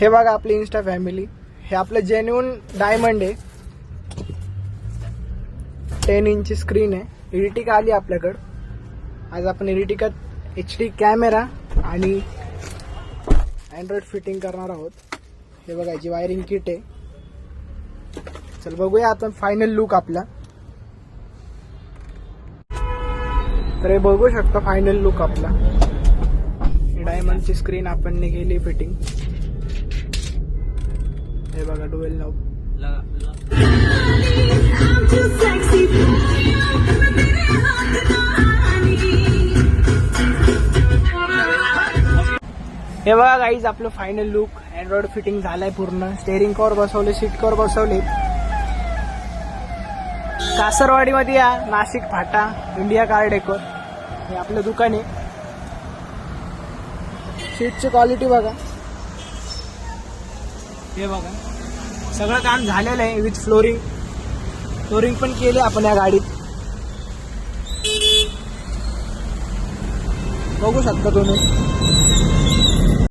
हे बघा आपली इन्स्टा फॅमिली, हे आपलं जेन्युइन डायमंड आहे. 10 इंची स्क्रीन आहे. एडिटिका आली आपल्याकडं. आज आपण एडिटिकात HD कॅमेरा आणि अँड्रॉइड फिटिंग करणार आहोत. हे बघा जी वायरिंग किट आहे. चल बघूया आपण फायनल लुक आपला. तर हे बघू शकता फायनल लुक आपला. डायमंडची स्क्रीन आपण केली फिटिंग. हे बघा डुएल नॉब. हे बघा गाईज आपलं फायनल लुक. अँड्रॉइड फिटिंग झालाय पूर्ण. स्टेअरिंग कव्हर बसवले, सीट कव्हर बसवले. कासरवाडीमध्ये या, Nashik Phata, India car decor हे आपलं दुकान आहे. सीटची क्वालिटी बघा. हे बघा सगळं काम झालेलं आहे विथ फ्लोरिंग पण केले आपण या गाडीत. बघू शकता तुम्ही.